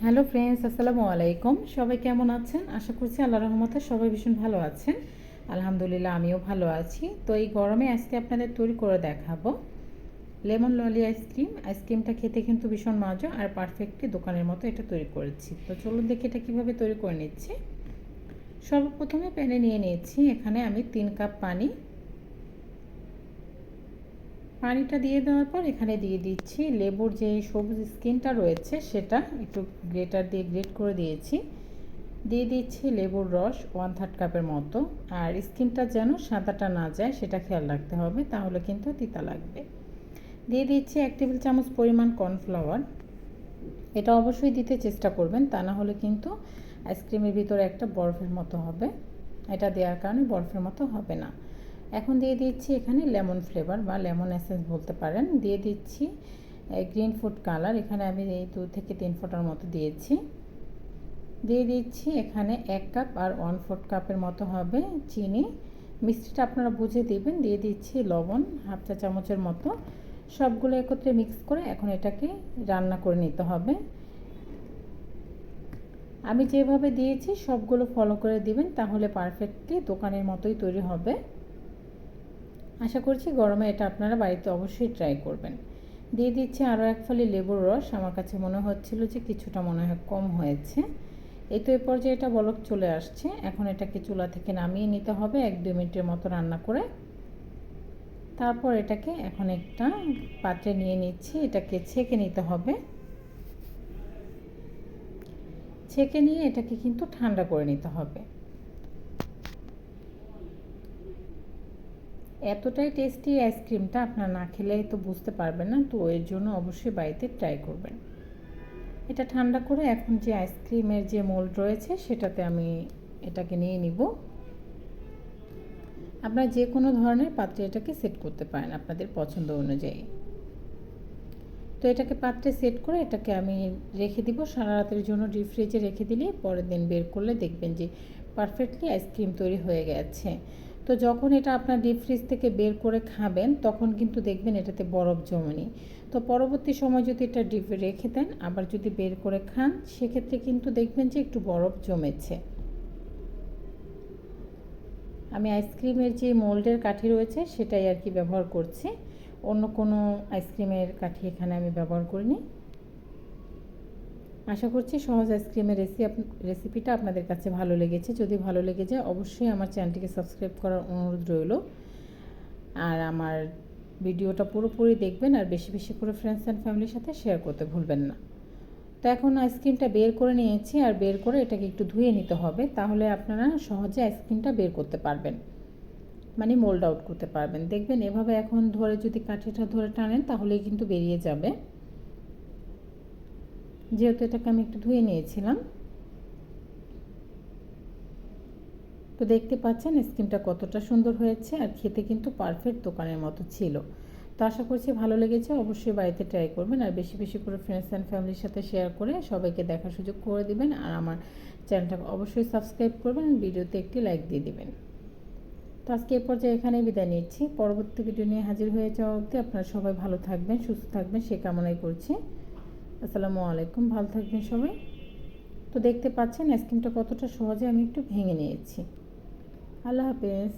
Hello friends, আসসালামু আলাইকুম। সবাই কেমন আছেন? আশা করছি আল্লাহর রহমতে সবাই ভীষণ ভালো আছেন। আলহামদুলিল্লাহ, আমিও ভালো আছি। তো এই গরমে আজকে আপনাদের তৈরি করে দেখাবো লেমন ললি আইসক্রিম। আইসক্রিমটা খেতে কিন্তু ভীষণ মজা আর পারফেক্টলি দোকানের মতো এটা তৈরি করেছি। তো চলুন দেখি এটা কীভাবে তৈরি করে নিচ্ছি। সর্বপ্রথমে প্যানে নিয়ে নিয়েছি এখানে আমি 3 কাপ পানি। পানিটা দিয়ে দেওয়ার পর এখানে দিয়ে দিচ্ছি লেবুর যে সবুজ স্কিনটা রয়েছে সেটা একটু গ্রেটার দিয়ে গ্রেট করে দিয়েছি। দিয়ে দিচ্ছি লেবুর রস 1/3 কাপের মতো। আর স্কিনটা যেন সাদাটা না যায় সেটা খেয়াল রাখতে হবে, তাহলে কিন্তু তিতা লাগবে। দিয়ে দিচ্ছি 1 টেবিল চামচ পরিমাণ কর্নফ্লাওয়ার। এটা অবশ্যই দিতে চেষ্টা করবেন, তা না হলে কিন্তু আইসক্রিমের ভিতরে একটা বরফের মতো হবে। এটা দেওয়ার কারণে বরফের মতো হবে না। এখন দিয়ে দিচ্ছি এখানে লেমন ফ্লেভার বা লেমন এসেন্স বলতে পারেন। দিয়ে দিচ্ছি গ্রিন ফুড কালার, এখানে আমি এই 2 থেকে 3 ফোঁটার মতো দিয়েছি। দিয়ে দিচ্ছি এখানে 1 কাপ আর 1/4 কাপের মতো হবে চিনি। মিষ্টিটা আপনারা বুঝে দিবেন। দিয়ে দিচ্ছি লবণ 1/2 চা চামচের মতো। সবগুলো একত্রে মিক্স করে এখন এটাকে রান্না করে নিতে হবে। আমি যেভাবে দিয়েছি সবগুলো ফলো করে দিবেন, তাহলে পারফেক্টলি দোকানের মতোই তৈরি হবে। আশা করছি গরমে এটা আপনারা বাড়িতে অবশ্যই ট্রাই করবেন। দিয়ে দিচ্ছি আরও 1 ফালি লেবুর রস। আমার কাছে মনে হচ্ছিল যে কিছুটা মনে হয় কম হয়েছে। এই তো এই পর্যায়ে এটা বলক চলে আসছে। এখন এটাকে চুলা থেকে নামিয়ে নিতে হবে 1-2 মিনিটের মতো রান্না করে। তারপর এটাকে এখন একটা পাত্রে নিয়ে নিচ্ছি। এটাকে ছেঁকে নিতে হবে। ছেঁকে নিয়ে এটাকে কিন্তু ঠান্ডা করে নিতে হবে। এতটাই টেস্টি আইসক্রিমটা আপনারা না খেলে তো বুঝতে পারবেন না, তো এর জন্য অবশ্যই বাড়িতে ট্রাই করবেন। এটা ঠান্ডা করে এখন যে আইসক্রিমের যে মোল্ড রয়েছে সেটাতে আমি এটাকে নিয়ে নিব। আপনারা যে কোনো ধরনের পাত্রে এটাকে সেট করতে পারেন আপনাদের পছন্দ অনুযায়ী। তো এটাকে পাত্রে সেট করে এটাকে আমি রেখে দিব সারা রাতের জন্য। ডিপ ফ্রিজে রেখে দিলে পরের দিন বের করলে দেখবেন যে পারফেক্টলি আইসক্রিম তৈরি হয়ে গেছে। তো যখন এটা আপনার ডিপ ফ্রিজ থেকে বের করে খাবেন তখন কিন্তু দেখবেন এটাতে বরফ জমেনি। তো পরবর্তী সময় যদি এটা ডিপে রেখে দেন আবার যদি বের করে খান সেক্ষেত্রে কিন্তু দেখবেন যে একটু বরফ জমেছে। আমি আইসক্রিমের যে মোল্ডের কাঠি রয়েছে সেটাই আর কি ব্যবহার করছি, অন্য কোনো আইসক্রিমের কাঠি এখানে আমি ব্যবহার করিনি। আশা করছি সহজ আইসক্রিমের রেসিপিটা আপনাদের কাছে ভালো লেগেছে। যদি ভালো লেগে যায় অবশ্যই আমার চ্যানেলটিকে সাবস্ক্রাইব করার অনুরোধ রইল। আর আমার ভিডিওটা পুরোপুরি দেখবেন আর বেশি বেশি করে ফ্রেন্ডস অ্যান্ড ফ্যামিলির সাথে শেয়ার করতে ভুলবেন না। তো এখন আইসক্রিমটা বের করে নিয়েছি, আর বের করে এটাকে একটু ধুয়ে নিতে হবে, তাহলে আপনারা সহজে আইসক্রিমটা বের করতে পারবেন, মানে মোল্ড আউট করতে পারবেন। দেখবেন এভাবে এখন ধরে যদি কাঠিটা ধরে টানেন তাহলেই কিন্তু বেরিয়ে যাবে। যেহেতু এটাকে আমি একটু ধুয়ে নিয়েছিলাম। তো দেখতে পাচ্ছেন আইসক্রিমটা কতটা সুন্দর হয়েছে আর খেতে কিন্তু পারফেক্ট দোকানের মতো ছিল। তো আশা করছি ভালো লেগেছে। অবশ্যই বাড়িতে ট্রাই করবেন আর বেশি বেশি করে ফ্রেন্ডস অ্যান্ড ফ্যামিলির সাথে শেয়ার করে সবাইকে দেখার সুযোগ করে দিবেন। আর আমার চ্যানেলটাকে অবশ্যই সাবস্ক্রাইব করবেন, ভিডিওতে একটি লাইক দিয়ে দিবেন। তো আজকে এই পর্যায়ে এখানেই বিদায় নিচ্ছি। পরবর্তী ভিডিও নিয়ে হাজির হয়ে যাওয়া অবধি আপনারা সবাই ভালো থাকবেন, সুস্থ থাকবেন সে কামনাই করছি। আসসালামু আলাইকুম, ভালো থাকবেন সবাই। তো দেখতে পাচ্ছেন আইসক্রিমটা কতটা সহজে আমি একটু ভেঙে নিয়েছি। আল্লাহ হাফেজ।